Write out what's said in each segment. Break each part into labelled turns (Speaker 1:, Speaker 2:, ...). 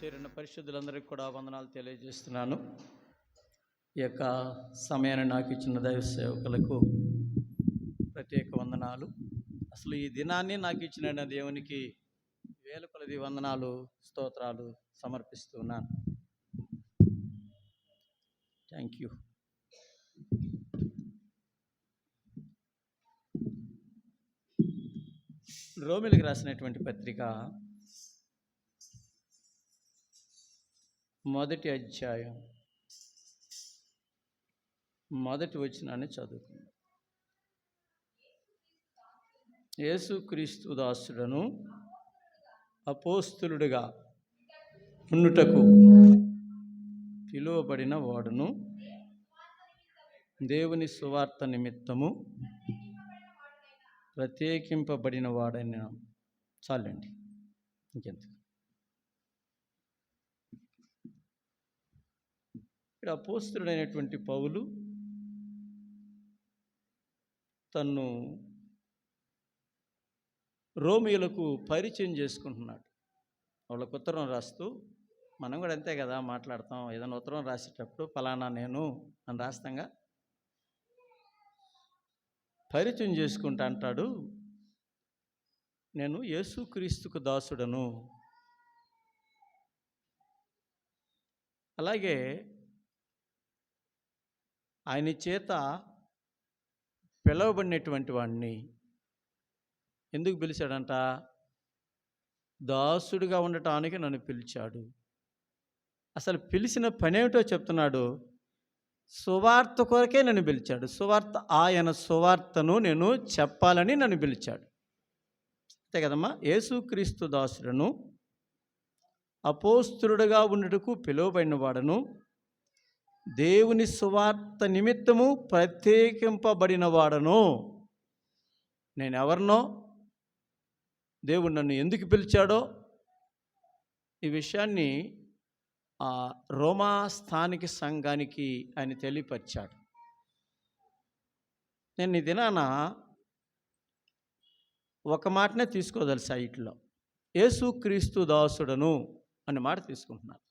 Speaker 1: చేరిన పరిశుద్ధులందరికీ కూడా వందనాలు తెలియజేస్తున్నాను. ఈ యొక్క సమయాన్ని నాకు ఇచ్చిన దైవ సేవకులకు ప్రత్యేక వందనాలు. అసలు ఈ దినాన్ని నాకు ఇచ్చిన దేవునికి వేల కొలది వందనాలు, స్తోత్రాలు సమర్పిస్తున్నాను. Thank you. రోమిలికి రాసినటువంటి పత్రిక 1వ అధ్యాయం 1వ వచనాన్ని చదువుకుందాం. యేసుక్రీస్తు దాసుడను అపోస్తలుడిగా ఉండుటకు పిలువబడిన వాడును, దేవుని సువార్త నిమిత్తము ప్రత్యేకింపబడిన వాడైన. చాలండి, ఇంకెంత. ఇక్కడ అపోస్తలుడైనటువంటి పౌలు తన్ను రోమియోలకు పరిచయం చేసుకుంటున్నాడు. వాళ్ళకు ఉత్తరం రాస్తూ, మనం కూడా అంతే కదా మాట్లాడతాం, ఏదైనా ఉత్తరం రాసేటప్పుడు ఫలానా నేను అని రాస్తాంగా. పరిచయం చేసుకుంటా అంటాడు, నేను యేసుక్రీస్తుకు దాసుడను. అలాగే ఆయన చేత పిలవబడినటువంటి వాడిని ఎందుకు పిలిచాడంట? దాసుడిగా ఉండటానికి నన్ను పిలిచాడు. అసలు పిలిచిన పనేమిటో చెప్తున్నాడు. సువార్త కొరకే నన్ను పిలిచాడు. ఆయన సువార్తను నేను చెప్పాలని నన్ను పిలిచాడు. అంతే కదమ్మా. యేసుక్రీస్తు దాసుడను అపోస్తలుడుగా ఉండుటకు పిలువబడిన వాడను, దేవుని సువార్త నిమిత్తము ప్రత్యేకింపబడిన వాడను. నేను ఎవరినో, దేవుడు నన్ను ఎందుకు పిలిచాడో ఈ విషయాన్ని రోమా స్థానిక సంఘానికి ఆయన తెలియపరిచాడు. నేను ఈ దినాన ఒక మాటనే తీసుకోదలసా. ఇట్లో యేసుక్రీస్తు దాసుడను అనే మాట తీసుకుంటున్నాను.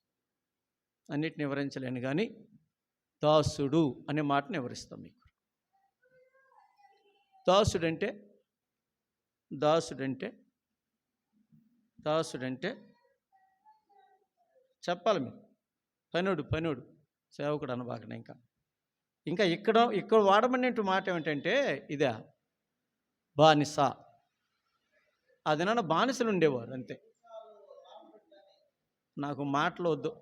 Speaker 1: అన్నిటిని వివరించలేను కానీ దాసుడు అనే మాటను వివరిస్తాం మీకు. దాసుడంటే చెప్పాలి మీరు. పనుడు సేవకుడు అనబాకనే. ఇంకా ఇక్కడ వాడబడినట్టు మాట ఏమిటంటే ఇదే బానిస. అది నన్ను బానిసలు ఉండేవారు అంతే. నాకు మాటలు వద్దు,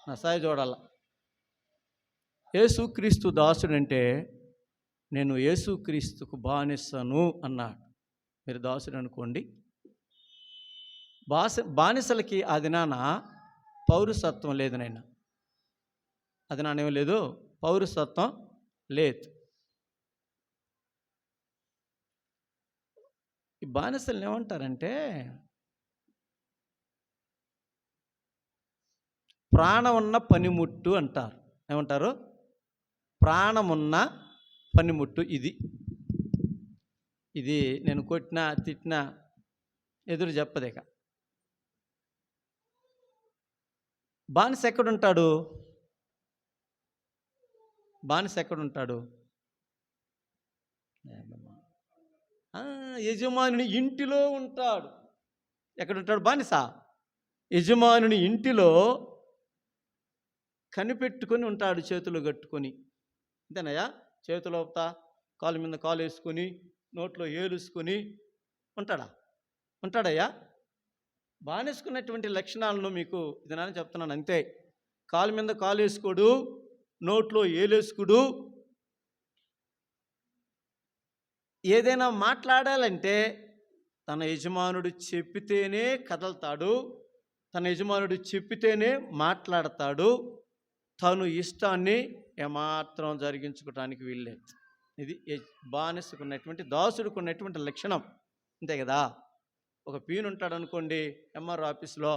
Speaker 1: నా సాయి చూడాల. యేసుక్రీస్తు దాసుడంటే నేను యేసుక్రీస్తుకు బానిసను అన్నాడు. మీరు దాసుడు అనుకోండి. బానిసలకి ఆ దినాన పౌరసత్వం లేదు. నైనా అది నానేం లేదు, పౌరసత్వం లేదు. ఈ బానిసలను ఏమంటారంటే ప్రాణమున్న పనిముట్టు అంటారు. ఏమంటారు? ప్రాణమున్న పనిముట్టు. ఇది నేను కొట్టినా తిట్టినా ఎదురు చెప్పదేక. బానిస ఎక్కడుంటాడు? యజమానుని ఇంటిలో ఉంటాడు. ఎక్కడుంటాడు బానిస? యజమానుని ఇంటిలో కనిపెట్టుకొని ఉంటాడు, చేతులు కట్టుకొని. అంతేనయ్యా? చేతులు అవుతా, కాలు మీద కాలు వేసుకొని, నోట్లో ఏలుసుకొని ఉంటాడయ్యా? బానేసుకున్నటువంటి లక్షణాలను మీకు ఇదనని చెప్తున్నాను అంతే. కాలు మీద కాలు వేసుకోడు, నోట్లో ఏలేసుకుడు. ఏదైనా మాట్లాడాలంటే తన యజమానుడు చెప్పితేనే కదలతాడు, తన యజమానుడు చెప్పితేనే మాట్లాడతాడు. తను ఇష్టాన్ని ఏమాత్రం జరిగించుకోవటానికి వీల్లేదు. ఇది బానిసకున్నటువంటి, దాసుడుకున్నటువంటి లక్షణం. అంతే కదా? ఒక పీను ఉంటాడు అనుకోండి ఎంఆర్ఓ ఆఫీస్లో,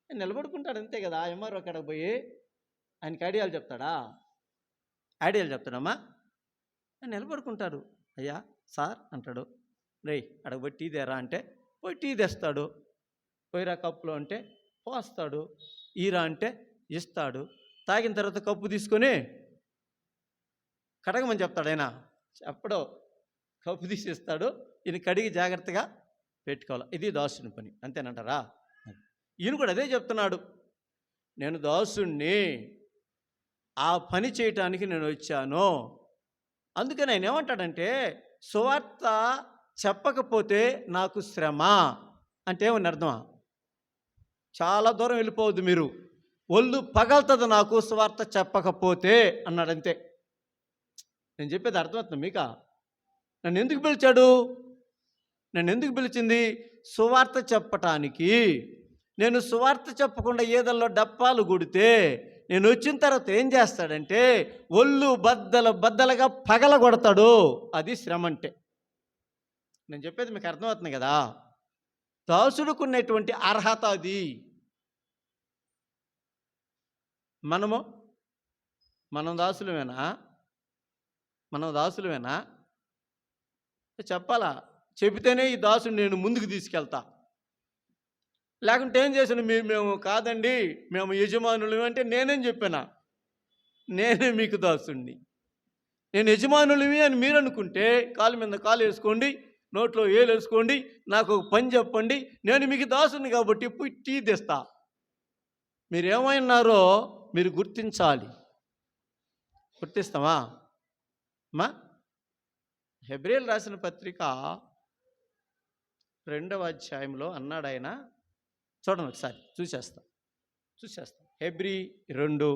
Speaker 1: నిలబడుకుంటాడు అంతే కదా. ఎంఆర్ఓ అక్కడికి పోయి ఆయనకి ఐడియాలు చెప్తాడమ్మా. నిలబడుకుంటాడు. అయ్యా సార్ అంటాడు. రేయ్ అడగబోయి టీ దేరా అంటే పోయి టీ తెస్తాడు. పోయిరా కప్పులో అంటే పోస్తాడు. ఈరా అంటే ఇస్తాడు. తాగిన తర్వాత కప్పు తీసుకొని కడగమని చెప్తాడు. ఆయన చెప్పడు, కప్పు తీసి ఇస్తాడు. ఈయన కడిగి జాగ్రత్తగా పెట్టుకోవాలి. ఇది దాసుని పని, అంతేనంటారా? ఈయన కూడా అదే చెప్తున్నాడు, నేను దాసుణ్ణి, ఆ పని చేయటానికి నేను వచ్చాను. అందుకని ఆయన ఏమంటాడంటే, సువార్త చెప్పకపోతే నాకు శ్రమ అంటే ఏమని అర్థమా? చాలా దూరం వెళ్ళిపోవద్దు మీరు, ఒళ్ళు పగలుతుంది నాకు సువార్త చెప్పకపోతే అన్నాడంతే. నేను చెప్పేది అర్థమవుతుంది మీకా? నన్ను ఎందుకు పిలిచాడు? నన్ను ఎందుకు పిలిచింది? సువార్త చెప్పటానికి. నేను సువార్త చెప్పకుండా ఏదల్లో డప్పాలు కొడితే నేను వచ్చిన తర్వాత ఏం చేస్తాడంటే ఒళ్ళు బద్దలుగా పగలగొడతాడు. అది శ్రమ అంటే. నేను చెప్పేది మీకు అర్థమవుతుంది కదా? దాసుడుకున్నటువంటి అర్హత అది. మనం దాసులమేనా? చెప్పాలా? చెబితేనే ఈ దాసుని నేను ముందుకు తీసుకెళ్తా. లేకుంటే ఏం చేశాను? మేము కాదండి, మేము యజమానులు అంటే నేనేం చెప్పానా? నేనే మీకు దాసుణ్ణి. నేను యజమానులమి అని మీరు అనుకుంటే కాలు మీద కాలు వేసుకోండి, నోట్లో ఏలు వేసుకోండి, నాకు ఒక పని చెప్పండి, నేను మీకు దాసుని కాబట్టి పుట్టి తెస్తా. మీరేమైనారో మీరు గుర్తించాలి. గుర్తిస్తామా మా? హెబ్రీయులు రాసిన పత్రిక 2వ అధ్యాయంలో అన్నాడు ఆయన. చూడండి ఒకసారి, చూసేస్తా. హెబ్రీ 2.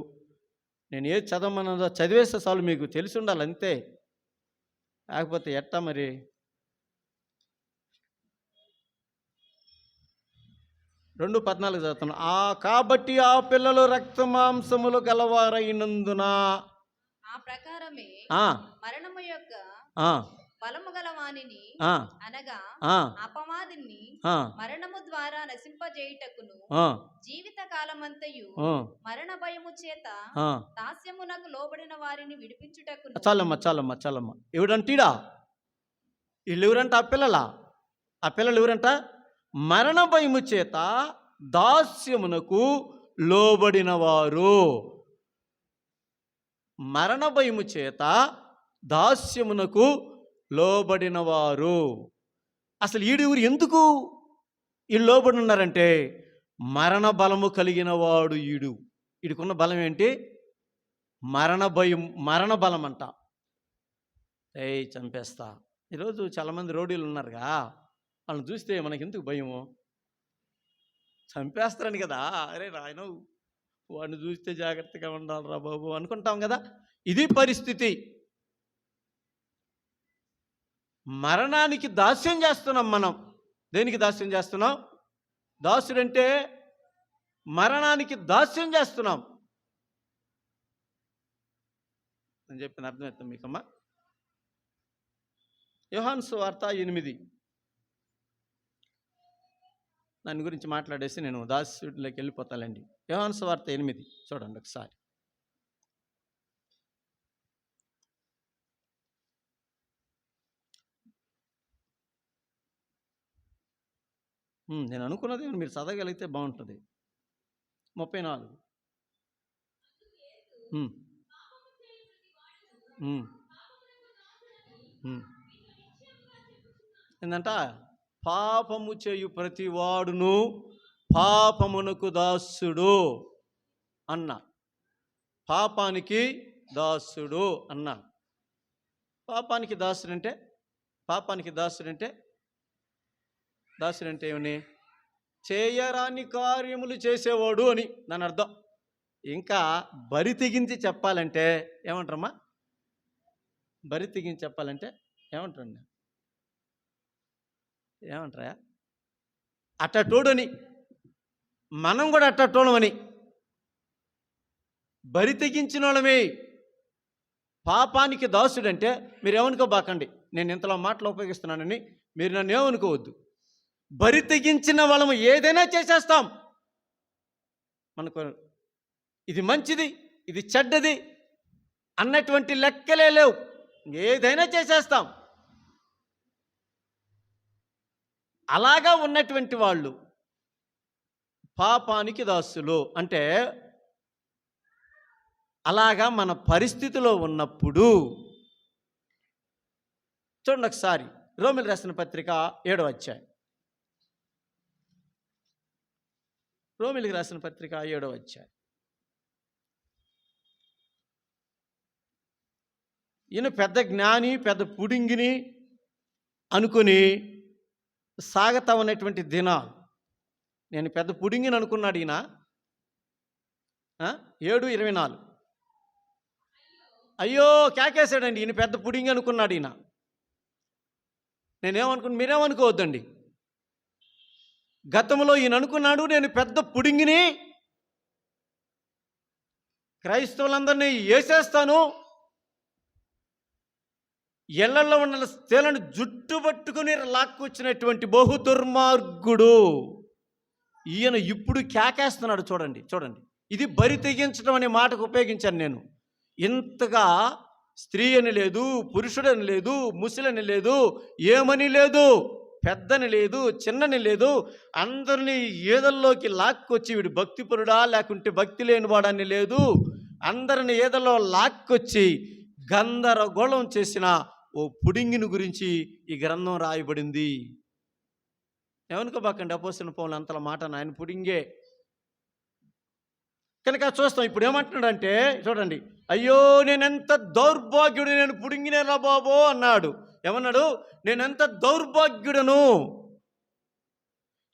Speaker 1: నేను ఏది చదవమన్నదో చదివేస్తే చాలు, మీకు తెలిసి ఉండాలి అంతే. లేకపోతే ఎట్టా మరి? 2:14 చదువుతున్నా. కాబట్టి ఆ పిల్లలు రక్త మాంసములు గలవారైనందున
Speaker 2: ఆ ప్రకారమే మరణము యొక్క బలము గల వానిని అనగా అపవాదిని మరణము ద్వారా నశింపజేయుటకును జీవిత కాలమంతయు మరణ భయము చేత దాస్యమునకు లోబడిన వారిని విడిపించుటకును.
Speaker 1: చాలమ్మ. ఎవడంటీడా? వీళ్ళు ఎవరంట? ఆ పిల్లలు ఎవరంట? మరణ భయము చేత దాస్యమునకు లోబడిన వారు. మరణ భయము చేత దాస్యమునకు లోబడిన వారు. అసలు ఈడెవరు? ఎందుకు వీళ్ళు లోబడి ఉన్నారంటే మరణ బలము కలిగిన వాడు ఈడు. వీడికున్న బలం ఏంటి? మరణ బలం అంట. చంపేస్తా. ఈరోజు చాలామంది రోడ్డులు ఉన్నారుగా, వాళ్ళని చూస్తే మనకి ఎందుకు భయము? చంపేస్తారని కదా. అరే రాయన వాడిని చూస్తే జాగ్రత్తగా ఉండాలిరా బాబు అనుకుంటాం కదా. ఇది పరిస్థితి. మరణానికి దాస్యం చేస్తున్నాం మనం. దేనికి దాస్యం చేస్తున్నాం? దాసుడంటే మరణానికి దాస్యం చేస్తున్నాం. నేను చెప్పిన అర్థమవుతుంది మీకమ్మా? యోహాను సువార్త 8. దాని గురించి మాట్లాడేసి నేను దాస్యుడిలోకి వెళ్ళిపోతానండి. యోహాను సువార్త 8 చూడండి ఒకసారి. నేను అనుకున్నది మీరు చదవగలిగితే బాగుంటుంది. 34. ఏంటంట? పాపము చేయు ప్రతి వాడును పాపమునకు దాసుడు అన్న. పాపానికి దాసుడు అన్న. పాపానికి దాసుడంటే ఏమని? చేయరాని కార్యములు చేసేవాడు అని దాని అర్థం. ఇంకా బరి తెగించి చెప్పాలంటే ఏమంటారమ్మా? బరి తెగించి చెప్పాలంటే ఏమంటారండి? ఏమంటారా? అట్టటోడని. మనం కూడా అట్టటోళమని. బరి తెగించిన వాళ్ళమే. పాపానికి దాసుడంటే మీరు ఏమనుకోబాకండి, నేను ఇంతలో మాటలు ఉపయోగిస్తున్నానని మీరు నన్ను ఏమనుకోవద్దు. బరి తెగించిన వాళ్ళము ఏదైనా చేసేస్తాం. మనకు ఇది మంచిది, ఇది చెడ్డది అన్నటువంటి లెక్కలే లేవు. ఏదైనా చేసేస్తాం. అలాగా ఉన్నటువంటి వాళ్ళు పాపానికి దాసులు అంటే అలాగా మన పరిస్థితిలో ఉన్నప్పుడు చూడండి ఒకసారి రోమిలకు రాసిన పత్రిక 7వ అధ్యాయం. రోమిలకు రాసిన పత్రిక 7వ అధ్యాయం. ఈయన పెద్ద జ్ఞాని, పెద్ద పుడింగిని అనుకుని సాగతా ఉన్నటువంటి దినాలు. నేను పెద్ద పుడింగిని అనుకున్నాడు ఈయన. 7:24 అయ్యో కేకేశాడండి. ఈయన పెద్ద పుడింగి అనుకున్నాడు ఈయన. నేనేమనుకున్నా, మీరేమనుకోవద్దండి. గతంలో ఈయన అనుకున్నాడు, నేను పెద్ద పుడింగిని, క్రైస్తవులందరినీ వేసేస్తాను, ఎళ్లల్లో ఉన్న స్త్రీలను జుట్టు పట్టుకుని లాక్కొచ్చినటువంటి బహు దుర్మార్గుడు ఈయన ఇప్పుడు కేకేస్తున్నాడు. చూడండి చూడండి, ఇది బరి తెగించడం అనే మాటకు ఉపయోగించాను నేను. ఇంతగా స్త్రీ అని లేదు, పురుషుడని లేదు, ముసలని లేదు, ఏమని లేదు, పెద్దని లేదు, చిన్నని లేదు, అందరినీ ఏదల్లోకి లాక్కొచ్చి వీడు భక్తిపరుడా లేకుంటే భక్తి లేనివాడని లేదు, అందరిని ఏదల్లో లాక్కొచ్చి గందరగోళం చేసిన ఓ పుడింగిని గురించి ఈ గ్రంథం రాయబడింది. ఏమనుకోబాకండి, అపోస్తలుడైన పౌలు అంతల మాట, ఆయన పుడింగే. కనుక చూస్తాం ఇప్పుడు ఏమంటున్నాడంటే చూడండి, అయ్యో నేనెంత దౌర్భాగ్యుడు, నేను పుడింగినేరా బాబో అన్నాడు. ఏమన్నాడు? నేనెంత దౌర్భాగ్యుడను,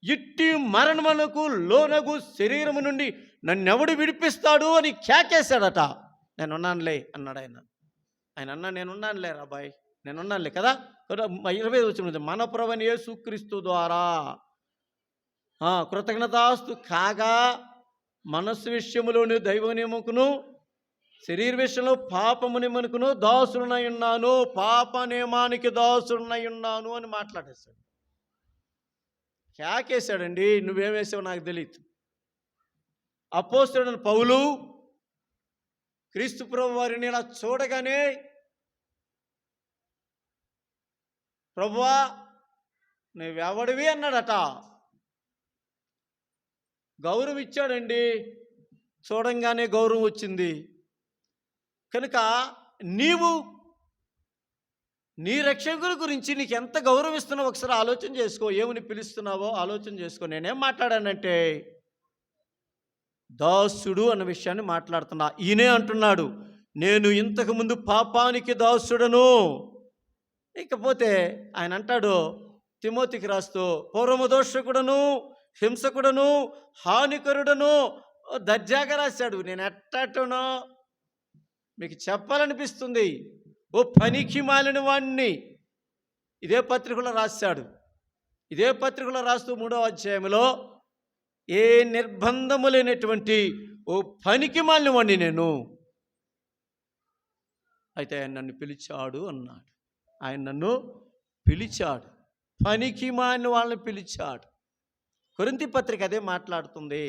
Speaker 1: ఇట్టి మరణమునకు లోనగు శరీరము నుండి నన్నెవడు విడిపిస్తాడు అని కేకేశాడట. నేనున్నానులే అన్నాడు ఆయన. ఆయన అన్నా, నేనున్నానులే రాబాయ్, నేనున్నానులే కదా. 25 వచ్చిన మన ప్రభువైన యేసుక్రీస్తు ద్వారా కృతజ్ఞతాస్తు కాగా మనస్సు విషయములోని దైవ నియమకును శరీర విషయంలో పాపము నియమకును దాసుడునై ఉన్నాను, పాప నియమానికి దాసుడునై ఉన్నాను అని మాట్లాడేశాడు. కేకేశాడండి. నువ్వేమేసావు నాకు తెలియదు. అపోస్తలుడైన పౌలు క్రీస్తు ప్రభు వారిని ఇలా చూడగానే, ప్రభువా నువ్వెవడివి అన్నాడట. గౌరవం ఇచ్చాడండి. చూడంగానే గౌరవం వచ్చింది. కనుక నీవు నీ రక్షకుల గురించి నీకు ఎంత గౌరవం ఇస్తున్నావో ఒకసారి ఆలోచన చేసుకో. ఏమని పిలుస్తున్నావో ఆలోచన చేసుకో. నేనేం మాట్లాడానంటే దాసుడు అన్న విషయాన్ని మాట్లాడుతున్నా. ఈయనే అంటున్నాడు, నేను ఇంతకుముందు పాపానికి దాసుడను. ఇకపోతే ఆయన అంటాడు తిమోతికి రాస్తూ, పూర్వమదోషకుడను, హింసకుడను, హానికరుడను, దర్జాగా రాశాడు. నేను ఎట్టనో మీకు చెప్పాలనిపిస్తుంది. ఓ పనికి మాలిన వాణ్ణి ఇదే పత్రికలో రాశాడు. ఇదే పత్రికలో రాస్తూ 3వ అధ్యాయంలో ఏ నిర్బంధము లేనటువంటి ఓ పనికి మాలిన వాణ్ణి నేను, అయితే ఆయన నన్ను పిలిచాడు అన్నాడు. ఆయన నన్ను పిలిచాడు, పనికి మాలిన వాళ్ళని పిలిచాడు. కొరింథీ పత్రిక అదే మాట్లాడుతుంది.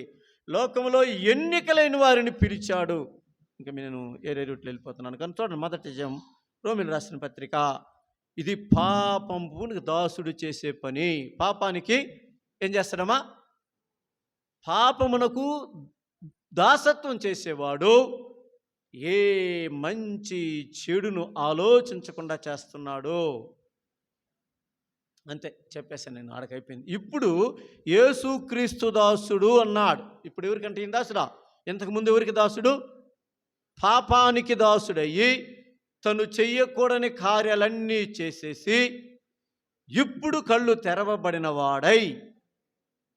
Speaker 1: లోకంలో ఎన్నికలైన వారిని పిలిచాడు. ఇంకా నేను ఏరే రూట్లో వెళ్ళిపోతున్నాను కానీ చూడండి, మొదటి అధ్యాయం రోమిలకు రాసిన పత్రిక. ఇది పాపమునికి దాసుడు చేసే పని. పాపానికి ఏం చేస్తాడమ్మా? పాపమునకు దాసత్వం చేసేవాడు ఏ మంచి చెడును ఆలోచించకుండా చేస్తున్నాడు. అంతే చెప్పేశాను నేను, ఆడకైపోయింది. ఇప్పుడు యేసుక్రీస్తు దాసుడు అన్నాడు. ఇప్పుడు ఎవరికంటే ఈయన దాసుడా? ఇంతకుముందు ఎవరికి దాసుడు? పాపానికి దాసుడయ్యి తను చెయ్యకూడని కార్యాలన్నీ చేసేసి ఇప్పుడు కళ్ళు తెరవబడిన వాడై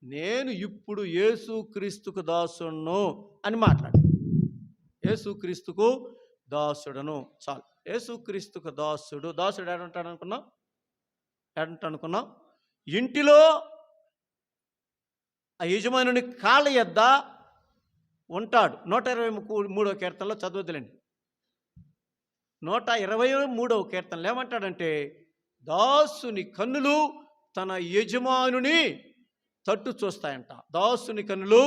Speaker 1: నేను ఇప్పుడు యేసుక్రీస్తుకు దాసుడును అని మాట్లాడాడు. యేసుక్రీస్తుకు దాసుడను. చాలు. యేసుక్రీస్తుకు దాసుడు. దాసుడు ఏడంటాడు అనుకున్నాం? ఏడంటానుకున్నాం? ఇంటిలో ఆ యజమానుని కాళ్ళ యొద్ద ఉంటాడు. 123వ కీర్తనలో చదవద్దులేండి. 123వ కీర్తనలో ఏమంటాడంటే, దాసుని కన్నులు తన యజమానుని తట్టు చూస్తాయంట. దాసుని కన్నులు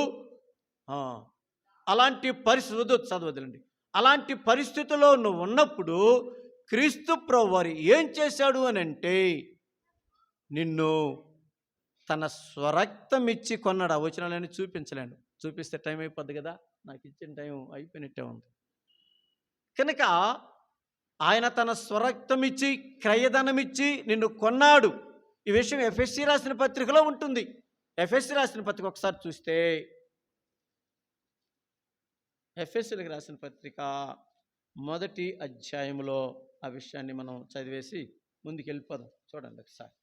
Speaker 1: అలాంటి పరిస్థితి చదవద్దులండి. అలాంటి పరిస్థితుల్లో నువ్వు ఉన్నప్పుడు క్రీస్తు ప్రభువు వారు ఏం చేశాడు అని అంటే, నిన్ను తన స్వరక్తం ఇచ్చి కొన్నాడు. ఆ వచనాలన్నీ చూపించలేను, చూపిస్తే టైం అయిపోద్ది కదా, నాకు ఇచ్చిన టైం అయిపోయినట్టే ఉంది. కనుక ఆయన తన స్వరక్తం ఇచ్చి, క్రయధనం ఇచ్చి నిన్ను కొన్నాడు. ఈ విషయం ఎఫెసీ రాసిన పత్రికలో ఉంటుంది. ఎఫెసీ రాసిన పత్రిక ఒకసారి చూస్తే, ఎఫెసీలకు రాసిన పత్రిక 1వ అధ్యాయంలో ఆ విషయాన్ని మనం చదివేసి ముందుకు వెళ్ళిపోదాం. చూడండి ఒకసారి.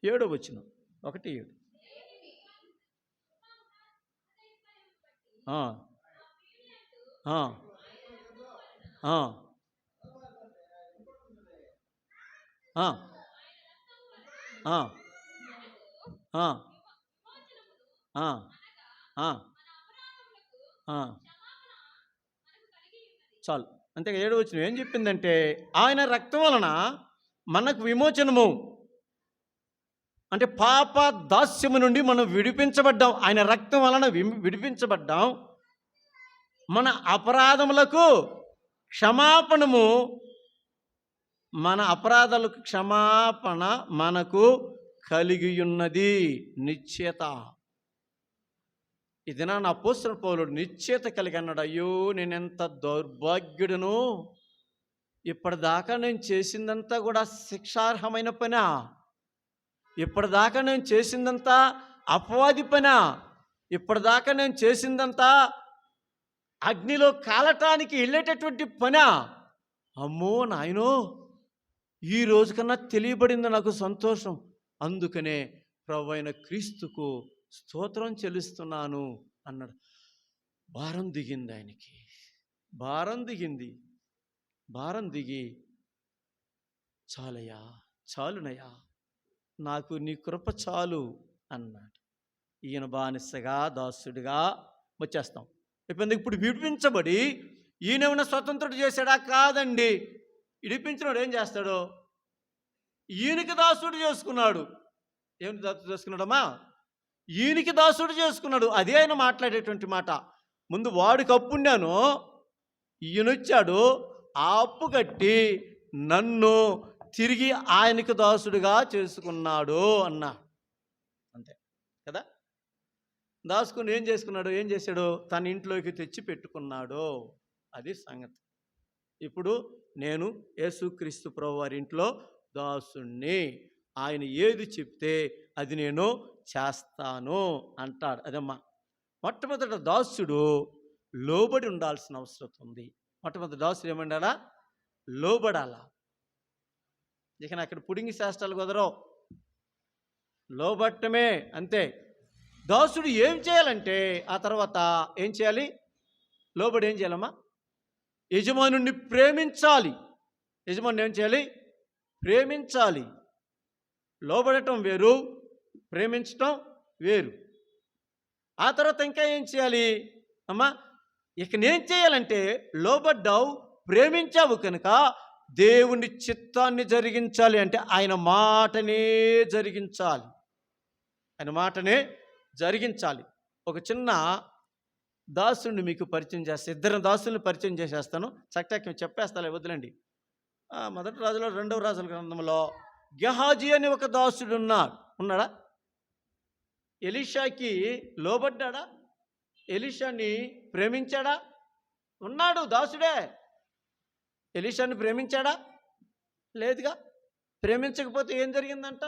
Speaker 1: 7వ వచనం, 1:7. ఆ, ఆ, ఆ, ఆ, ఆ, ఆ, ఆ, ఆ, ఆ. చాలు, అంతే. 7వ వచనం ఏం చెప్పిందంటే, ఆయన రక్తం వలన మనకు విమోచనము, అంటే పాప దాస్యము నుండి మనం విడిపించబడ్డాం. ఆయన రక్తం వలన విడిపించబడ్డాం. మన అపరాధములకు క్షమాపణము, మన అపరాధాలకు క్షమాపణ మనకు కలిగి ఉన్నది. నిశ్చయత. ఇది నా అపోస్తలుడైన పౌలు నిశ్చయత కలిగి అన్నాడు, అయ్యో నేనెంత దౌర్భాగ్యుడను, ఇప్పటిదాకా నేను చేసిందంతా కూడా శిక్షార్హమైన పనా, ఇప్పటిదాకా నేను చేసిందంతా అపవాది పనా, ఇప్పటిదాకా నేను చేసిందంతా అగ్నిలో కాలటానికి వెళ్ళేటటువంటి పనా. అమ్మో నాయనో, ఈ రోజు కన్నా తెలియబడింది నాకు సంతోషం. అందుకనే ప్రభువైన క్రీస్తుకు స్తోత్రం చెల్లిస్తున్నాను అన్నాడు. భారం దిగింది ఆయనకి, భారం దిగింది. భారం దిగి, చాలయ్యా, చాలునయ్యా, నాకు నీ కృప చాలు అన్నాడు. ఈయన బానిసగా, దాసుడిగా వచ్చేస్తాం. ఇప్పుడు విడిపించబడి ఈయనేమన్నా స్వతంత్రుడు చేశాడా? కాదండి. విడిపించినాడు ఏం చేస్తాడు? ఈయనకి దాసుడు చేసుకున్నాడు. ఏమిటి దాసుడు చేసుకున్నాడమ్మా? ఈయనకి దాసుడు చేసుకున్నాడు. అదే ఆయన మాట్లాడేటువంటి మాట. ముందు వాడికి అప్పు ఉన్నాను, ఈయనొచ్చాడు, ఆ అప్పు కట్టి నన్ను తిరిగి ఆయనకు దాసుడిగా చేసుకున్నాడు అన్నా. అంతే కదా. దాసుకుని ఏం చేసుకున్నాడు? ఏం చేశాడు? తన ఇంట్లోకి తెచ్చి పెట్టుకున్నాడు. అది సంగతి. ఇప్పుడు నేను యేసుక్రీస్తు ప్రభువు వారి ఇంట్లో దాసుణ్ణి. ఆయన ఏది చెప్తే అది నేను చేస్తాను అంటాడు. అదమ్మా. మొట్టమొదట దాసుడు లోబడి ఉండాల్సిన అవసరం ఉంది. మొట్టమొదటి దాసుడు ఏమండాలా? లోబడాలా. ఇక అక్కడ పుడింగి శాస్త్రాలు కుదరవు, లోబట్టమే అంతే. దాసుడు ఏం చేయాలంటే, ఆ తర్వాత ఏం చేయాలి? లోబడి ఏం చేయాలమ్మా? యజమానుని ప్రేమించాలి. యజమాని ఏం చేయాలి? ప్రేమించాలి. లోబడటం వేరు, ప్రేమించటం వేరు. ఆ తర్వాత ఇంకా ఏం చేయాలి అమ్మా? ఇక నేను చేయాలంటే, లోబడ్డావు, ప్రేమించావు కనుక దేవుని చిత్తాన్ని జరిగించాలి. అంటే ఆయన మాటనే జరిగించాలి. ఆయన మాటనే జరిగించాలి. ఒక చిన్న దాసుని మీకు పరిచయం చేస్తే, ఇద్దరు దాసుల్ని పరిచయం చేసేస్తాను. చక్కగా చెప్పేస్తాలే, వదిలేండి. మొదటి రాజులో 2వ రాజుల గ్రంథంలో గెహాజీ అని ఒక దాసుడు ఉన్నాడా? ఎలీషాకి లోబడ్డాడా? ఎలీషాని ప్రేమించాడా? ఉన్నాడు, దాసుడే. ఎలీషాని ప్రేమించాడా? లేదుగా. ప్రేమించకపోతే ఏం జరిగిందంట?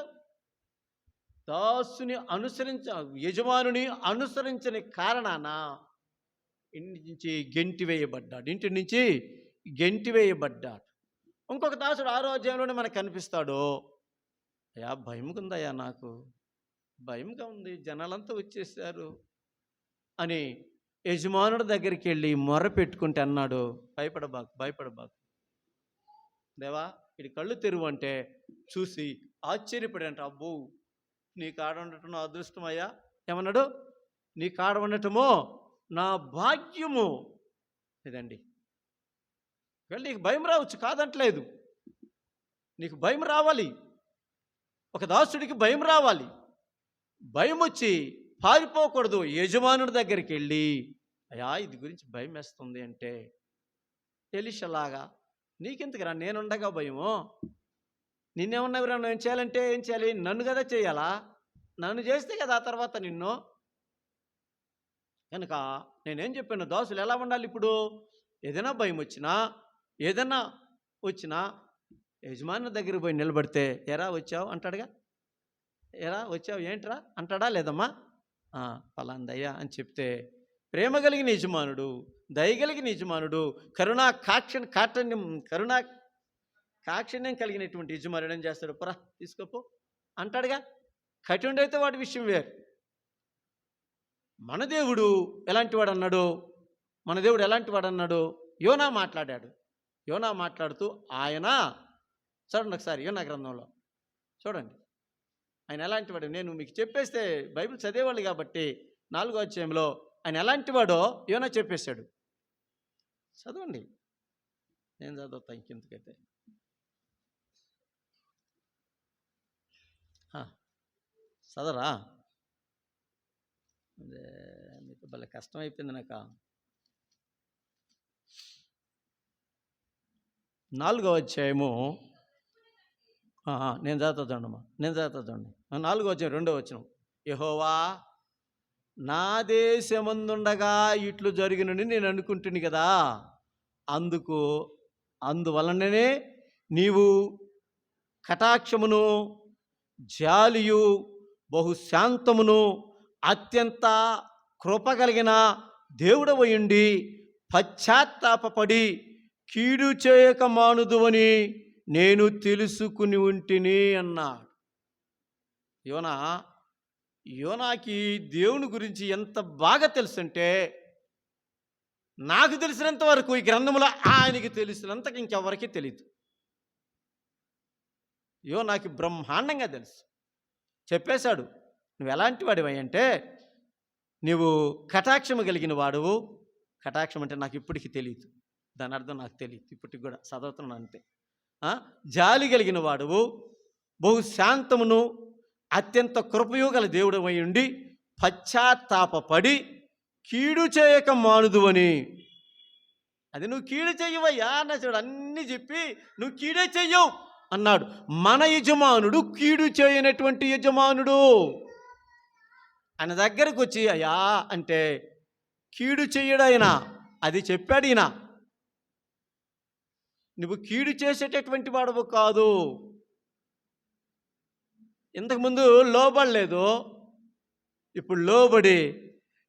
Speaker 1: దాసుని యజమానుని అనుసరించని కారణాన ఇంటి నుంచి గెంటి వేయబడ్డాడు. ఇంకొక దాసుడు 6వ అధ్యాయంలోనే మనకు కనిపిస్తాడు. అయ్యా భయంగా ఉందయ్యా, నాకు భయంగా ఉంది, జనాలంతా వచ్చేసారు అని యజమానుడి దగ్గరికి వెళ్ళి మొర పెట్టుకుంటే అన్నాడు, భయపడబాకు దేవా, ఇది కళ్ళు తెరువు అంటే చూసి ఆశ్చర్యపడంట. అబ్బో, నీ కాడ ఉండటం నా అదృష్టమయ్యా. ఏమన్నాడు? నీ కాడ ఉండటమో నా భాగ్యము. ఇదండి. నీకు భయం రావచ్చు, కాదంటలేదు. నీకు భయం రావాలి. ఒక దాసుడికి భయం రావాలి. భయం వచ్చి పారిపోకూడదు. యజమానుడి దగ్గరికి వెళ్ళి, అయ్యా ఇది గురించి భయం వేస్తుంది అంటే, ఎలీషాలాగా. నీకెందుకురా, నేనుండగా భయము? నిన్నేమన్నా నేను చేయాలంటే ఏం చేయాలి? నన్ను కదా చేయాలా? నన్ను చేస్తే కదా ఆ తర్వాత నిన్ను. కనుక నేనేం చెప్పాను, దాసులు ఎలా ఉండాలి? ఇప్పుడు ఏదైనా భయం వచ్చినా, ఏదైనా వచ్చినా యజమాని దగ్గరికి పోయి నిలబడితే, ఎరా వచ్చావు అంటాడుగా. ఎరా వచ్చావు ఏంట్రా అంటాడా లేదమ్మా? పలాందయ్యా అని చెప్తే, ప్రేమ కలిగిన యజమానుడు, దయగలిగిన యజమానుడు, కరుణా కాక్షిణ్యం కలిగినటువంటి యజమానుడు ఏం చేస్తాడు? పురా తీసుకోపో అంటాడుగా. కఠినుడైతే వాడి విషయం వేరు. మన దేవుడు ఎలాంటి వాడు అన్నాడు? మన దేవుడు ఎలాంటి వాడు అన్నాడు? యోనా మాట్లాడాడు. యోనా మాట్లాడుతూ ఆయన, చూడండి ఒకసారి యోనా గ్రంథంలో చూడండి, ఆయన ఎలాంటి వాడు. నేను మీకు చెప్పేస్తే బైబిల్ చదివేవాళ్ళు కాబట్టి 4వ అధ్యాయంలో ఆయన ఎలాంటి వాడో యోనా చెప్పేశాడు. చదవండి, నేను చదువుతా ఇంకెందుకైతే. చదవరా? అదే మీకు భలే కష్టం అయిపోయింది నాకు. 4వ అధ్యాయము నేను చదువుతాడమ్మా, నేను చదువుతాడండి. 4వ అధ్యాయం 2వ వచనం. యెహోవా, నా దేశమందుండగా ఇట్లు జరిగినని నేను అనుకుంటుని కదా, అందువలననే నీవు కటాక్షమును, జాలియు, బహుశాంతమును, అత్యంత కృపగలిగిన దేవుడవయుండి పశ్చాత్తాపపడి కీడు చేయక మానుదువని నేను తెలుసుకుని ఉంటిని అన్నాడు. యోనాకి దేవుని గురించి ఎంత బాగా తెలుసంటే, నాకు తెలిసినంత వరకు ఈ గ్రంథంలో ఆయనకి తెలిసినంతకు ఇంకెవరికి తెలియదు. యోనాకి బ్రహ్మాండంగా తెలుసు. చెప్పేశాడు, నువ్వు ఎలాంటి వాడివై అంటే, నువ్వు కటాక్షము కలిగిన వాడువు. కటాక్షం అంటే నాకు ఇప్పటికీ తెలియదు, దాని అర్థం నాకు తెలియదు, ఇప్పటికి కూడా చదువుతున్నాను అంతే. జాలి కలిగిన వాడువు, బహుశాంతమును, అత్యంత కృపయు గల దేవుడవై ఉండి పశ్చాత్తాపపడి కీడు చేయక మానుదు అని. అది నువ్వు కీడు చెయ్యవయ్యా అన్న చూడు, అన్నీ చెప్పి నువ్వు కీడే చెయ్యవు అన్నాడు. మన యజమానుడు కీడు చేయనటువంటి యజమానుడు. ఆయన దగ్గరకు వచ్చి అయ్యా అంటే కీడు చెయ్యడు ఆయన, అది చెప్పాడు ఈయన. నువ్వు కీడు చేసేటటువంటి వాడవు కాదు. ఇంతకుముందు లోబడలేదు, ఇప్పుడు లోబడి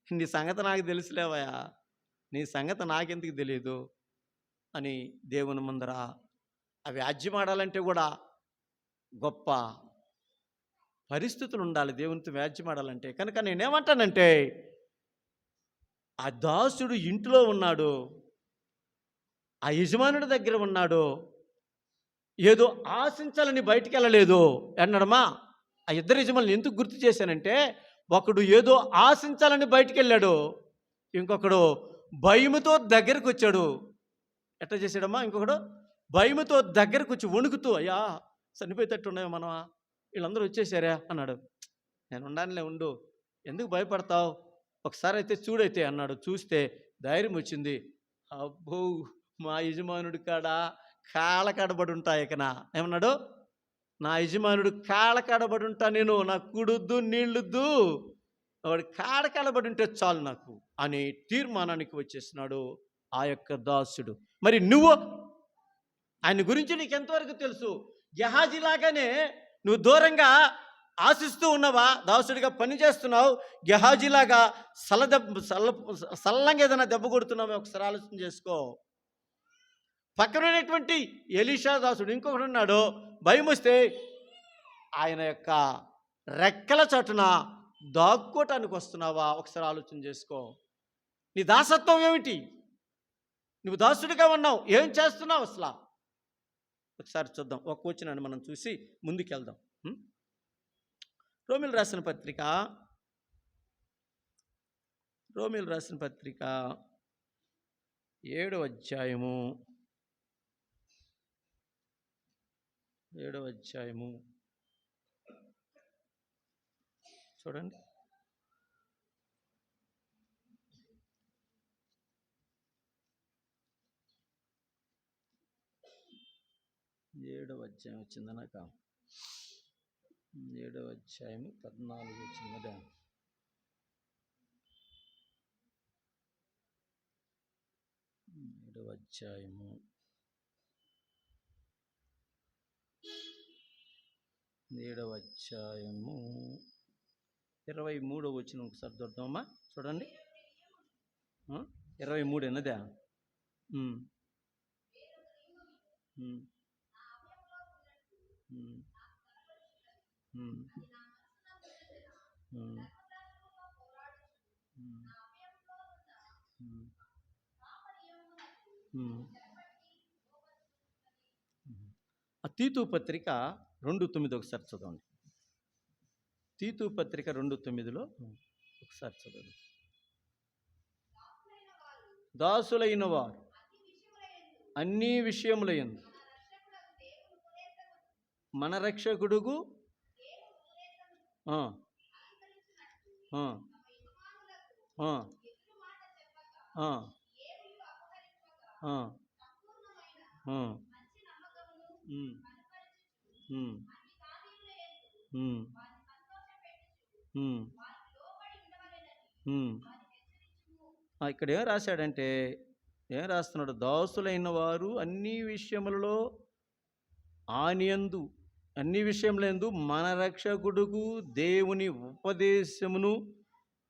Speaker 1: నీ సంగతి నాకు తెలుసులేవయా, నీ సంగతి నాకెందుకు తెలియదు అని దేవుని ముందర అవి వ్యాజ్యమాడాలంటే కూడా గొప్ప పరిస్థితులు ఉండాలి దేవునితో వ్యాజ్యమాడాలంటే. కనుక నేనేమంటానంటే, ఆ దాసుడు ఇంట్లో ఉన్నాడు, ఆ యజమానుడి దగ్గర ఉన్నాడు, ఏదో ఆశించాలని బయటికి వెళ్ళలేదు అన్నాడమ్మా. ఆ ఇద్దరు యజమానులు ఎందుకు గుర్తు చేశానంటే, ఒకడు ఏదో ఆశించాలని బయటికి వెళ్ళాడు, ఇంకొకడు భయముతో దగ్గరకు వచ్చాడు. ఎట్లా చేశాడమ్మా? ఇంకొకడు భయముతో దగ్గరకు వచ్చి వణుకుతూ, అయ్యా చనిపోయేటట్టు ఉన్నాయో మనమా, వీళ్ళందరూ వచ్చేసారా అన్నాడు. నేను ఉండానిలే, ఉండు, ఎందుకు భయపడతావు, ఒకసారి అయితే చూడైతే అన్నాడు. చూస్తే ధైర్యం వచ్చింది. అబ్బో, మా యజమానుడి కాడ కాళ్ళ కాడబడి ఉంటా. ఇకనా ఏమన్నాడు? నా యజమానుడు కాళ్ళ కాడబడి ఉంటా, నేను నాకు కుడుద్దు నీళ్ళుద్దు, వాడు కాడ కాడబడి ఉంటే చాలు నాకు అనే తీర్మానానికి వచ్చేసినాడు ఆ యొక్క దాసుడు. మరి నువ్వు ఆయన గురించి నీకు ఎంతవరకు తెలుసు? గెహాజీలాగానే నువ్వు దూరంగా ఆశిస్తూ ఉన్నావా? దాసుడిగా పని చేస్తున్నావు, గెహాజీలాగా సల్లంగా ఏదైనా దెబ్బ కొడుతున్నావా? ఒకసారి ఆలోచన చేసుకో. పక్కన ఉన్నటువంటి ఎలీషా దాసుడు ఇంకొకడు ఉన్నాడు, భయం వస్తే ఆయన యొక్క రెక్కల చాటున దాక్కోటానికి వస్తున్నావా? ఒకసారి ఆలోచన చేసుకో. నీ దాసత్వం ఏమిటి? నువ్వు దాసుడిగా ఉన్నావు, ఏం చేస్తున్నావు అసలు? ఒకసారి చూద్దాం, ఒక వచనాన్ని మనం చూసి ముందుకెళ్దాం. రోమీయులు రాసిన పత్రిక 7వ అధ్యాయము 7వ అధ్యాయము చూడండి. 7వ అధ్యాయం వచ్చిందా నాకు? 7వ అధ్యాయము 14 వచ్చిందా? 7వ అధ్యాయము 23వ వచ్చిన ఒకసారి చూద్దామా? చూడండి. 23 అన్నదా? తీతు పత్రిక 2:9 ఒకసారి చదవండి. తీతు పత్రిక 2:9లో ఒకసారి చదవండి. దాసులైన వారు అన్ని విషయములయందు మన రక్షకుడుగు ఇక్కడ ఏం రాశాడంటే, ఏం రాస్తున్నాడు? దాసులైన వారు అన్ని విషయములలో ఆనియందు, అన్ని విషయములందు మన రక్షకుడుకు దేవుని ఉపదేశమును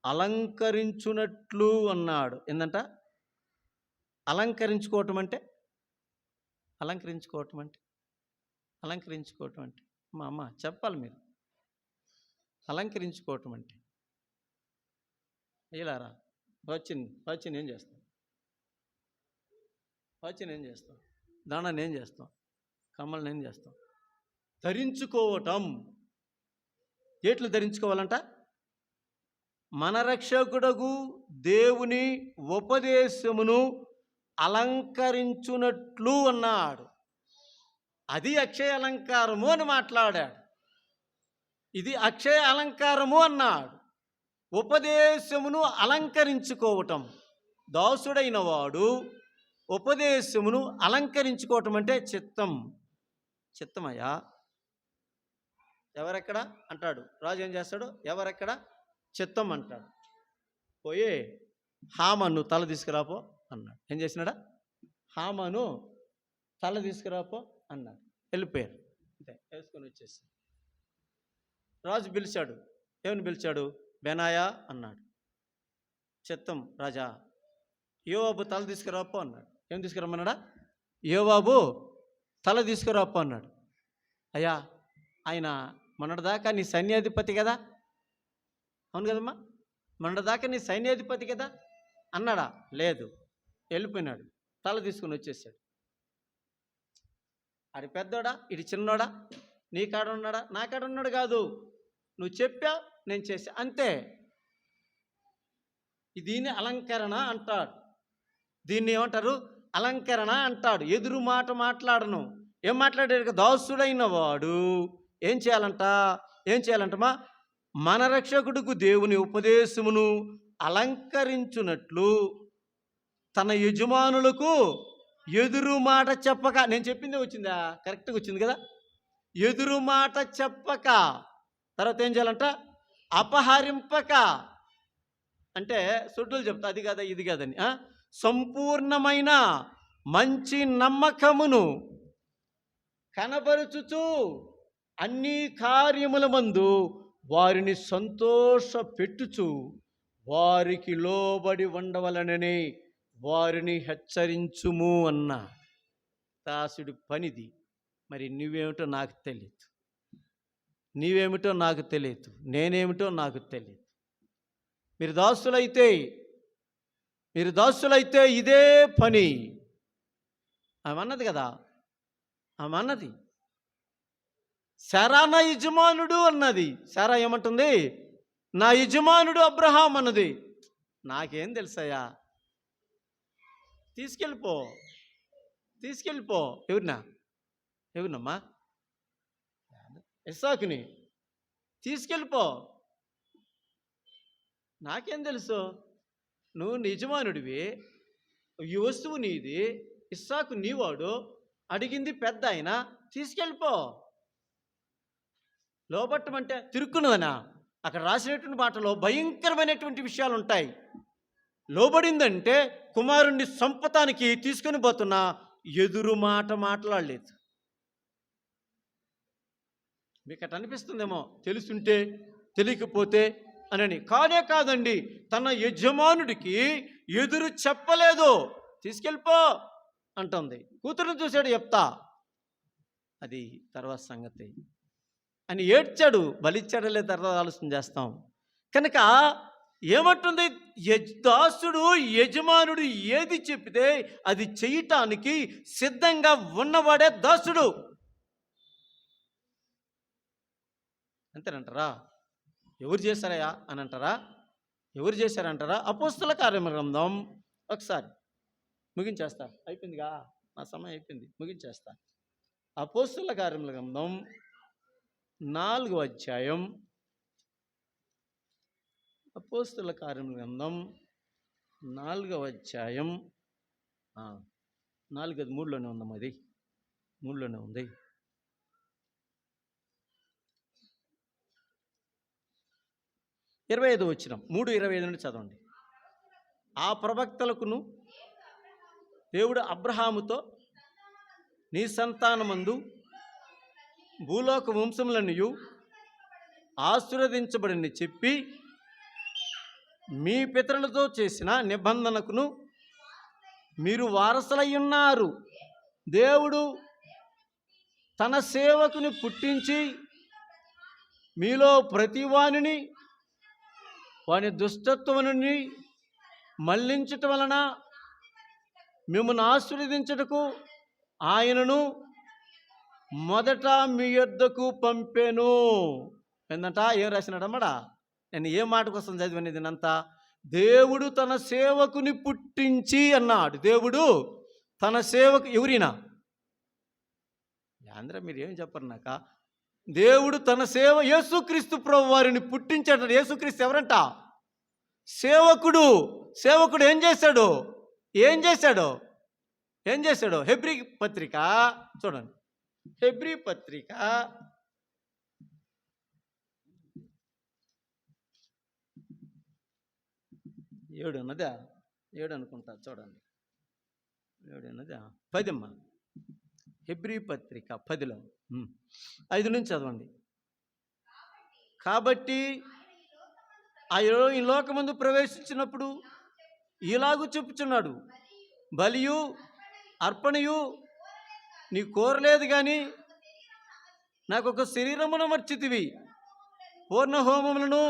Speaker 1: అలంకరించునట్లు అన్నాడు. ఏందంట? అలంకరించుకోవటం అంటే మా అమ్మ చెప్పాలి మీరు. అలంకరించుకోవటం అంటే ఇలారా పచ్చిని ఏం చేస్తాం? దానాన్ని ఏం చేస్తాం? కమ్మల్ని ఏం చేస్తాం? ధరించుకోవటం. ఎట్లు ధరించుకోవాలంట? మన రక్షకుడగు దేవుని ఉపదేశమును అలంకరించునట్లు అన్నాడు. అది అక్షయ అలంకారము అని మాట్లాడాడు. ఇది అక్షయ అలంకారము అన్నాడు. ఉపదేశమును అలంకరించుకోవటం. దాసుడైన వాడు ఉపదేశమును అలంకరించుకోవటం అంటే చిత్తమయ్యా. ఎవరెక్కడ అంటాడు రాజు. ఏం చేస్తాడు? ఎవరెక్కడ? చిత్తం అంటాడు. పోయి హామాను తల తీసుకురాపో అన్నాడు. ఏం చేసినాడా? హామాను తల తీసుకురాపో అన్నాడు. వెళ్ళిపోయారు. అంతే, వేసుకొని వచ్చేసి రాజు పిలిచాడు. ఏమని పిలిచాడు? బెనాయా అన్నాడు. చిత్తం రాజా. యోవాబు తల తీసుకురాపో అన్నాడు. ఏం తీసుకురమ్మన్నాడా? యోవాబు తల తీసుకురాపో అన్నాడు. అయ్యా, ఆయన మొన్నటిదాకా నీ సైన్యాధిపతి కదా? అవును కదమ్మా, మొన్నటిదాకా నీ సైన్యాధిపతి కదా అన్నాడా? లేదు, వెళ్ళిపోయినాడు. తల తీసుకుని వచ్చేసాడు. అది పెద్దోడా, ఇది చిన్నోడా? నీ కాడ ఉన్నాడా? నా కాడ ఉన్నాడు కాదు. నువ్వు చెప్పావు, నేను చేశా, అంతే. దీన్ని అలంకరణ అంటాడు. దీన్ని ఏమంటారు? అలంకరణ అంటాడు. ఎదురు మాట మాట్లాడను. ఏం మాట్లాడాడు? దాసుడైన వాడు ఏం చేయాలంటమా? మన రక్షకుడుకు దేవుని ఉపదేశమును అలంకరించునట్లు తన యజమానులకు ఎదురు మాట చెప్పక. నేను చెప్పిందే వచ్చిందా? కరెక్ట్గా వచ్చింది కదా? ఎదురు మాట చెప్పక. తర్వాత ఏం చేయాలంట? అపహరింపక. అంటే సుడ్డులు చెప్తా, అది కదా ఇది కదని. సంపూర్ణమైన మంచి నమ్మకమును కనబరుచుచు అన్ని కార్యముల మందు వారిని సంతోషపెట్టుచు వారికి లోబడి ఉండవలనని వారిని హెచ్చరించుము అన్న. దాసుడి పనిది. మరి నువ్వేమిటో నాకు తెలియదు, నీవేమిటో నాకు తెలియదు, నేనేమిటో నాకు తెలియదు. మీరు దాసులైతే ఇదే పని. ఆమె అన్నది కదా, ఆమె అన్నది. శారా నా యజమానుడు అన్నది. శారా ఏమంటుంది? నా యజమానుడు అబ్రహాం అన్నది. నాకేం తెలుసయ్యా? తీసుకెళ్ళిపో. ఎవరినమ్మా? ఇస్సాకుని తీసుకెళ్ళిపో. నాకేం తెలుసు? నువ్వు యజమానుడివి, ఈ వస్తువు నీది, ఇస్సాకు నీవాడు, అడిగింది పెద్ద ఆయన, తీసుకెళ్ళిపో. లోబట్టమంటే తిరుక్కున్నదనా? అక్కడ రాసినటువంటి మాటలో భయంకరమైనటువంటి విషయాలు ఉంటాయి. లోబడిందంటే కుమారుణ్ణి సంపతానికి తీసుకొని పోతున్నా ఎదురు మాట మాట్లాడలేదు. మీకు అట్లా అనిపిస్తుందేమో, తెలుసుంటే తెలియకపోతే అనని. కానే కాదండి, తన యజమానుడికి ఎదురు చెప్పలేదు. తీసుకెళ్ళిపో అంటుంది. కూతురుని చూశాడు చెప్తా, అది తర్వాత సంగతి అని ఏడ్చాడు. బలిచ్చాడో లేదు తర్వాత ఆలోచన చేస్తాం. కనుక ఏమంటుంది, దాసుడు యజమానుడు ఏది చెప్తే అది చేయటానికి సిద్ధంగా ఉన్నవాడే దాసుడు. అంతేనంటారా? ఎవరు చేశారయ్యా అని అంటారా? ఎవరు చేశారంటారా? అపోస్తల కార్యముల గ్రంథం ఒకసారి ముగించేస్తా, అయిపోయిందిగా నా సమయం అయిపోయింది, ముగించేస్తా. అపోస్తల కార్యముల గ్రంథం 4వ అధ్యాయం. అపోస్తల కార్యముల గ్రంథం 4వ అధ్యాయం 3లోనే ఉందమ్మా, అది 3లోనే ఉంది. 25 వచనం, 3:25 నుండి చదవండి. ఆ ప్రవక్తలకును దేవుడు అబ్రహాముతో, నీ సంతానమందు భూలోక వంశములన్నయు ఆశీర్వదించబడని చెప్పి మీ పితరులతో చేసిన నిబంధనకును మీరు వారసులై ఉన్నారు. దేవుడు తన సేవకుని పుట్టించి మీలో ప్రతివానిని వాని దుష్టత్వముని మళ్లించటం వలన మిమ్మల్ని ఆశీర్వదించుటకు ఆయనను మొదట మీ యొద్దకు పంపెను. ఏందంట? ఏం రాసినాడమ్మడా? నేను ఏ మాట కోసం చదివినది అంతా? దేవుడు తన సేవకుని పుట్టించి అన్నాడు. దేవుడు తన సేవకు, ఎవరినా ఆంధ్ర మీరు ఏం చెప్పరు నాక? దేవుడు తన యేసుక్రీస్తు ప్రభు వారిని పుట్టించాడు. యేసుక్రీస్తు ఎవరంట? సేవకుడు. సేవకుడు ఏం చేశాడు? హెబ్రీ పత్రిక చూడండి. హెబ్రీ పత్రిక 7 అన్నదా? 7 అనుకుంటా, చూడండి. 7 అన్నదా? 10 అమ్మా. హెబ్రీ పత్రిక 10లో 5 నుంచి చదవండి. కాబట్టి ఆయన ఈ లోకమందు ప్రవేశించినప్పుడు ఇలాగూ చెప్పుచున్నాడు, బలియు అర్పణయు నీ కోరలేదు కానీ నాకు ఒక శరీరమును మర్చితివి. పూర్ణ హోమములను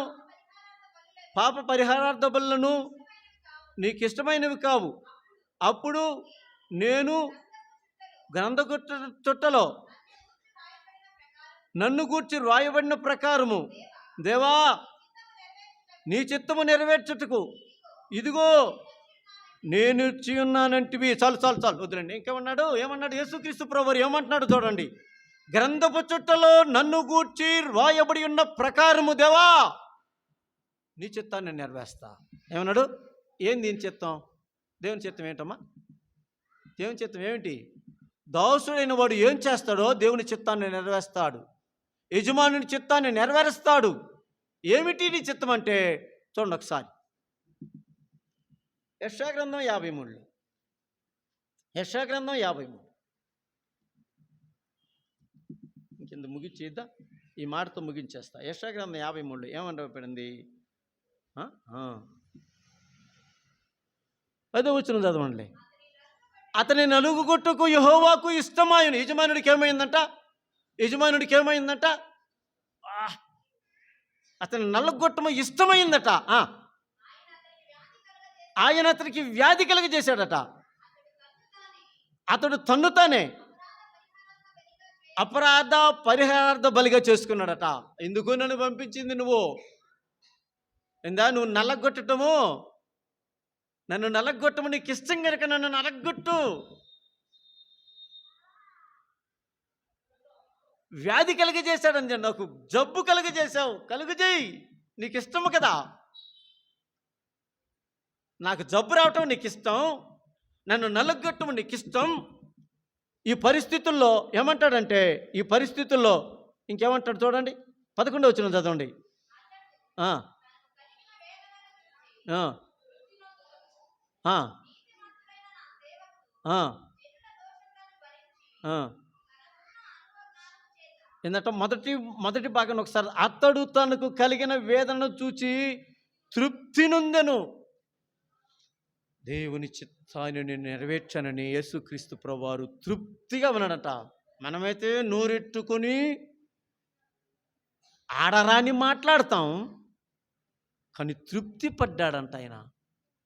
Speaker 1: పాప పరిహారార్థ బలులను నీకు ఇష్టమైనవి కావు. అప్పుడు నేను గ్రంథ చుట్టలో నన్ను గూర్చి రాయబడిన ప్రకారము, దేవా నీ చిత్తము నెరవేర్చుటకు ఇదిగో నేను ఇచ్చి ఉన్నానంటివి. చాలు వద్దులండి. ఇంకేమన్నాడు? యేసుక్రీస్తు ప్రభువు ఏమంటున్నాడు చూడండి. గ్రంథపు చుట్టలో నన్ను గూర్చి రాయబడి ఉన్న ప్రకారము దేవా నీ చిత్తాన్ని నెరవేర్స్తా. ఏమన్నాడు? ఏం దీని చిత్తం? దేవుని చిత్తం ఏంటమ్మా? దేవుని చిత్తం ఏమిటి? దాసుడైన వాడు ఏం చేస్తాడో దేవుని చిత్తాన్ని నెరవేరుస్తాడు. యజమానుని చిత్తాన్ని నెరవేరుస్తాడు. ఏమిటి నీ చిత్తం అంటే చూడండి ఒకసారి. యెషయా గ్రంథం 53. యెషయా గ్రంథం 53 కింద ముగించేద్దా? ఈ మాటతో ముగించేస్తా. యెషయా గ్రంథం 53 ఏమనబడింది? 10వ వచనం చదవండి. అతని నలుగుగొట్టుకు యెహోవాకు ఇష్టమాయను. యజమానుడికి ఏమైందంట? అతని నలుగొట్టము ఇష్టమైందట. ఆయన అతనికి వ్యాధి కలుగజేశాడట. అతడు తన్నుతానే అపరాధ పరిహారార్థ బలిగా చేసుకున్నాడట. ఎందుకు నన్ను పంపించింది నువ్వు? నువ్వు నన్ను నలగొట్టము నీకు ఇష్టం కనుక నన్ను నలగొట్టు. వ్యాధి కలుగజేశాడని, నాకు జబ్బు కలుగజేశావు, కలుగజేయి, నీకు ఇష్టము కదా. నాకు జబ్బు రావటం నీకు ఇష్టం, నన్ను నలగొట్టము నీకు ఇష్టం, ఈ పరిస్థితుల్లో ఏమంటాడంటే, ఈ పరిస్థితుల్లో ఇంకేమంటాడు చూడండి, 11వ వచనం చదవండి. ఆ, ఆ, ఆ, ఆ, ఆ. ఏంటంటే మొదటి భాగం ఒకసారి, అతడు తనకు కలిగిన వేదనను చూచి తృప్తి నొందెను. దేవుని చిత్తాన్ని నేను నెరవేర్చానని యేసుక్రీస్తు ప్రభువారు తృప్తిగా ఉన్నాడట. మనమైతే నోరెట్టుకొని ఆడరాని మాట్లాడతాం, కానీ తృప్తి పడ్డాడంట ఆయన.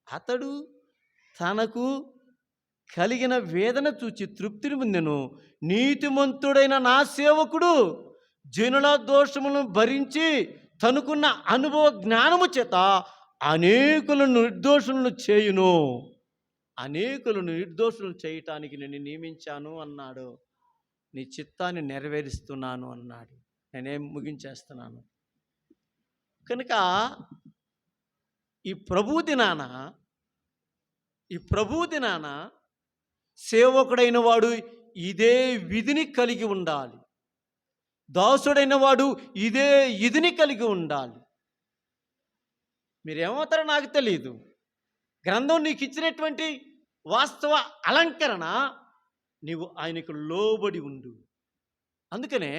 Speaker 1: అతడు తనకు కలిగిన వేదన చూచి తృప్తిని పొందెను. నీతిమంతుడైన నా సేవకుడు జనుల దోషములను భరించి తనకున్న అనుభవ జ్ఞానము చేత అనేకులను నిర్దోషులను చేయును. అనేకులను నిర్దోషులను చేయటానికి నేను నియమించాను అన్నాడు. నీ చిత్తాన్ని నెరవేరుస్తున్నాను అన్నాడు. నేనేం ముగించేస్తున్నాను కనుక ఈ ప్రభు దినాన సేవకుడైన వాడు ఇదే విధిని కలిగి ఉండాలి. దాసుడైన వాడు ఇదే విధిని కలిగి ఉండాలి. మీరేమవుతారో నాకు తెలియదు. గ్రంథం నీకు ఇచ్చినటువంటి వాస్తవ అలంకరణ, నీవు ఆయనకు లోబడి ఉండు. అందుకనే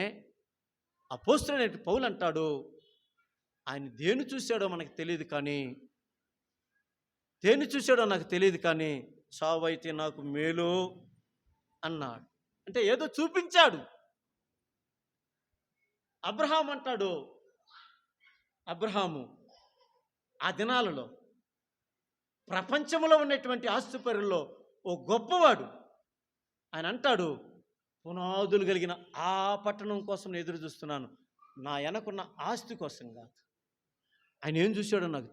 Speaker 1: అపోస్తలుడైన పౌలు అంటాడు, ఆయన దేన్ని చూశాడో మనకు తెలియదు కానీ చావైతే నాకు మేలు అన్నాడు. అంటే ఏదో చూపించాడు. అబ్రహాము ఆ దినాలలో ప్రపంచంలో ఉన్నటువంటి ఆస్తిపరుల్లో ఓ గొప్పవాడు. ఆయన అంటాడు, పునాదులు కలిగిన ఆ పట్టణం కోసం ఎదురు చూస్తున్నాను, నా వెనకున్న ఆస్తి కోసం కాదు. ఆయన ఏం చూశాడో నాకు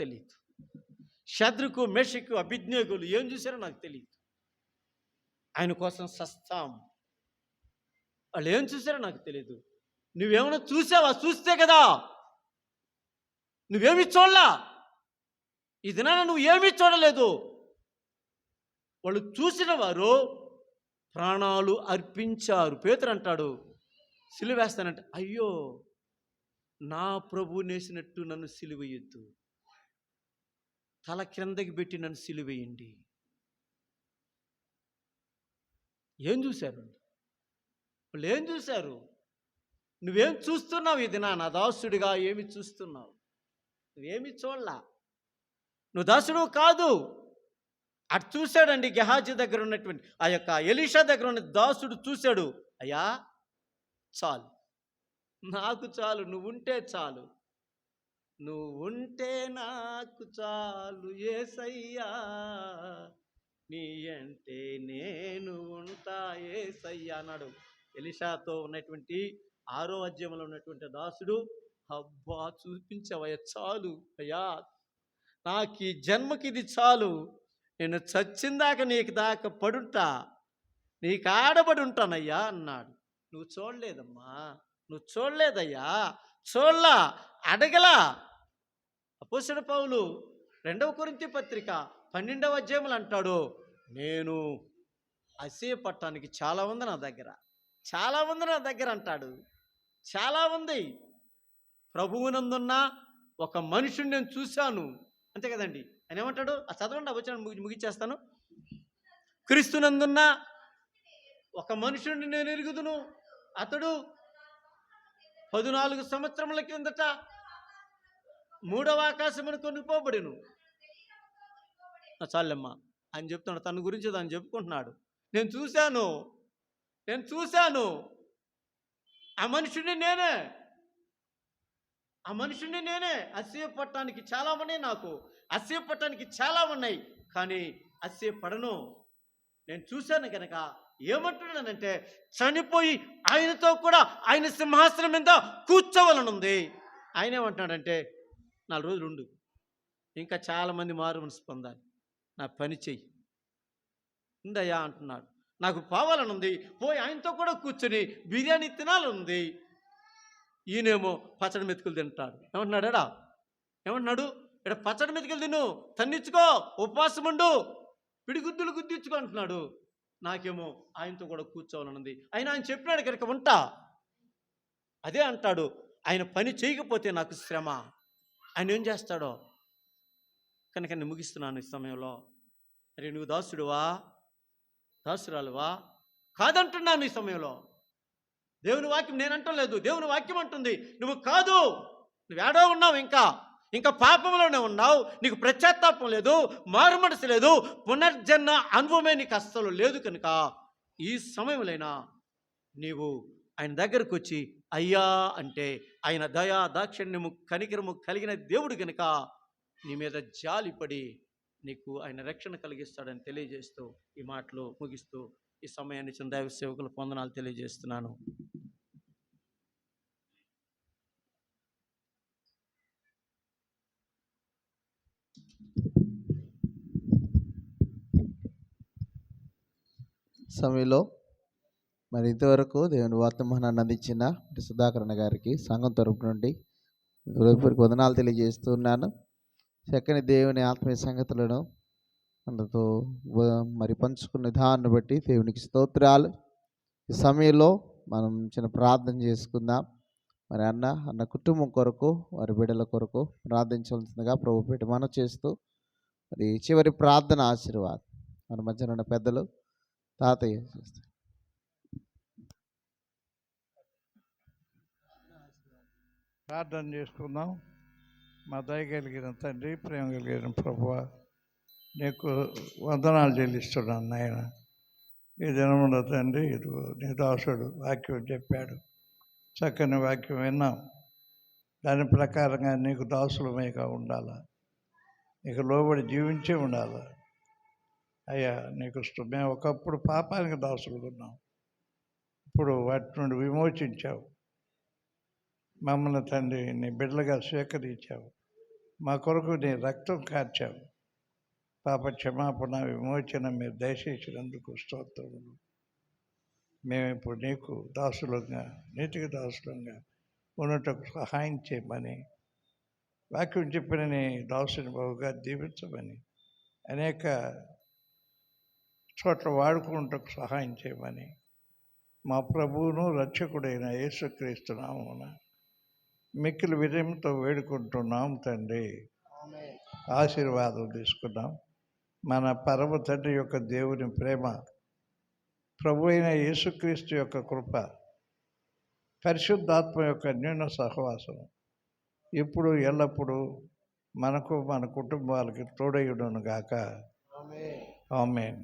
Speaker 1: తెలియదు. శద్రకు, మెషకు, అభిజ్ఞేగులు ఏం చూశారో నాకు తెలియదు. ఆయన కోసం సస్తాం, వాళ్ళు ఏం చూశారో నాకు తెలియదు. నువ్వేమైనా చూసావా? చూస్తే కదా. నువ్వేమీ చూడలా. ఈ దినాన నువ్వు ఏమీ చూడలేదు. వాళ్ళు చూసిన వారు ప్రాణాలు అర్పించారు. పేతురు అంటాడు, సిలువేస్తానంటే, అయ్యో నా ప్రభు నేసినట్టు నన్ను సిలువేయొద్దు, తల క్రిందకి పెట్టి నన్ను సిలువేయండి. ఏం చూశారు వాళ్ళు? ఏం చూశారు? నువ్వేం చూస్తున్నావు? ఇది నా దాసుడిగా ఏమి చూస్తున్నావు? నువ్వేమి చూడలా. నువ్వు దాసుడు కాదు. అటు చూశాడండి. గెహాజీ దగ్గర ఉన్నటువంటి ఆ యొక్క ఎలీషా దగ్గర ఉన్న దాసుడు చూశాడు, అయ్యా చాలు, నాకు చాలు, నువ్వుంటే చాలు, నువ్వుంటే నాకు చాలు యేసయ్యా, నీ అంటే నేను ఉంటా యేసయ్యా అన్నాడు. ఎలీషాతో ఉన్నటువంటి 6వ అధ్యాయంలో ఉన్నటువంటి దాసుడు, అబ్బా చూపించవయ్యా, చాలు అయ్యా, నాకు ఈ జన్మకి ఇది చాలు, నేను చచ్చిందాక నీకు దాకా పడుంటా, నీకు ఆడబడి ఉంటానయ్యా అన్నాడు. నువ్వు చూడలేదమ్మా, నువ్వు చూడలేదయ్యా, చూడలా, అడగలా. అపోస్తలుడైన పౌలు 2వ కొరింథీ పత్రిక 12వ అధ్యాయంలో అంటాడు, నేను అసూయ పట్టడానికి చాలా ఉంది నా దగ్గర అంటాడు. చాలా ఉంది. ప్రభువునందున్న ఒక మనుషుని నేను చూశాను, అంతే కదండి. ఆయన ఏమంటాడు? ఆ చదవండి, వచ్చిన ముగించేస్తాను. క్రీస్తునందున్న ఒక మనుషుడిని నేను ఎరుగుదును, అతడు 14 సంవత్సరముల కిందట 3వ ఆకాశమును కొనుక్కోబడెను. చాలమ్మా అని చెప్తున్నాడు. తన గురించి దాన్ని చెప్పుకుంటున్నాడు. నేను చూశాను ఆ మనుషుడిని నేనే. అసూయపడటానికి చాలా ఉన్నాయి, నాకు అసూయపడటానికి చాలా ఉన్నాయి, కానీ అసూయపడను. నేను చూశాను కనుక ఏమంటున్నానంటే, చనిపోయి ఆయనతో కూడా ఆయన సింహాసనం మీద కూర్చోవాలనుంది. ఆయన ఏమంటున్నాడంటే, 4 రోజులు ఉండు, ఇంకా చాలామంది మారు మనసు పొందాలి, నా పని చెయ్యి ఉందయ్యా అంటున్నాడు. నాకు పోవాలనుంది, పోయి ఆయనతో కూడా కూర్చొని బిర్యానీ తినాలనుంది. ఈయనేమో పచ్చడి మెతుకులు తింటాడు. ఏమంటున్నాడు? ఇక్కడ పచ్చడి మెతుకులు తిను, తన్నిచ్చుకో, ఉపవాసం ఉండు, పిడిగుద్దులు గుద్ది తప్పించుకుంటున్నాడు. నాకేమో ఆయనతో కూడా కూర్చోవాలన్నది. అయినా ఆయన చెప్పినాడు కనుక ఉంటా. అదే అంటాడు, ఆయన పని చేయకపోతే నాకు శ్రమ. ఆయన ఏం చేస్తాడో కనుక నేను ముగిస్తున్నాను ఈ సమయంలో. అరే నువ్వు దాసుడువా, దాసురాలువా కాదంటున్నాను ఈ సమయంలో. దేవుని వాక్యం నేనంటం లేదు, దేవుని వాక్యం అంటుంది నువ్వు కాదు. నువ్వు ఏడో ఉన్నావు, ఇంకా పాపంలోనే ఉన్నావు. నీకు పశ్చాత్తాపం లేదు, మారు మనసు లేదు, పునర్జన్మ అనుభవమే నీకు అస్సలు లేదు. కనుక ఈ సమయంలోనైనా నీవు ఆయన దగ్గరకు వచ్చి అయ్యా అంటే ఆయన దయా దాక్షిణ్యము కనికరము కలిగిన దేవుడు కనుక నీ మీద జాలిపడి నీకు ఆయన రక్షణ కలిగిస్తాడని తెలియజేస్తూ ఈ మాటలు ముగిస్తూ ఈ సమయాన్ని చిన్న దైవ సేవకుల వందనాలు తెలియజేస్తున్నాను.
Speaker 3: సమయంలో మరి ఇంతవరకు దేవుని వర్తమానాన్ని అందించిన సుధాకరణ గారికి సంఘం తరపు నుండి హృదయపూర్వక వందనాలు తెలియజేస్తున్నాను. చక్కని దేవుని ఆత్మీయ సంగతులను మనతో మరి పంచుకున్న విధానాన్ని బట్టి దేవునికి స్తోత్రాలు. ఈ సమయంలో మనం చిన్న ప్రార్థన చేసుకుందాం. మరి అన్న కుటుంబం కొరకు, వారి బిడ్డల కొరకు ప్రార్థించవలసిందిగా ప్రభు పేట మనం చేస్తూ మరి చివరి ప్రార్థన ఆశీర్వాదం మన మధ్యన ఉన్న పెద్దలు తాతయ్య చేస్తారు.
Speaker 4: ప్రార్థన చేసుకుందాం. మా దయ కలిగిన తండ్రి, ప్రేమ కలిగిన ప్రభువా, నీకు వందనాలు చెల్లిస్తున్నాను నాయన. ఈ దినమున తండ్రి నీ దాసుడు వాక్యం చెప్పాడు, చక్కని వాక్యం విన్నాం. దాని ప్రకారంగా నీకు దాసులమేగా ఉండాలా, నీకు లోబడి జీవించే ఉండాలా. అయ్యా నీకు మేము ఒకప్పుడు పాపానికి దాసులుగా ఉన్నాం, ఇప్పుడు వాటి నుండి విమోచించావు. మమ్మల్ని తండ్రి నీ బిడ్డలుగా స్వీకరించావు. మా కొరకు నీ రక్తం కార్చావు. పాప క్షమాపణ విమోచన మీరు దయచేసినందుకు స్తోత్రములు. మేము ఇప్పుడు నీకు దాసులంగా, నీతికి దాసులంగా ఉన్నటకు సహాయం చేయమని, వాక్యం చెప్పిన నీ దాసుని బహుగా దీవించమని, అనేక చోట్ల వాడుకుంటకు సహాయం చేయమని మా ప్రభువును రక్షకుడైన యేసుక్రీస్తు నామమున మిక్కిలి విజయంతో వేడుకుంటున్నాం తండ్రి. ఆశీర్వాదం తీసుకున్నాం. మన పరమ తండ్రి యొక్క దేవుని ప్రేమ, ప్రభు అయిన యేసుక్రీస్తు యొక్క కృప, పరిశుద్ధాత్మ యొక్క అన్యోన్య సహవాసం ఇప్పుడు ఎల్లప్పుడూ మనకు మన కుటుంబాలకి తోడయుడును గాక. ఆమేన్.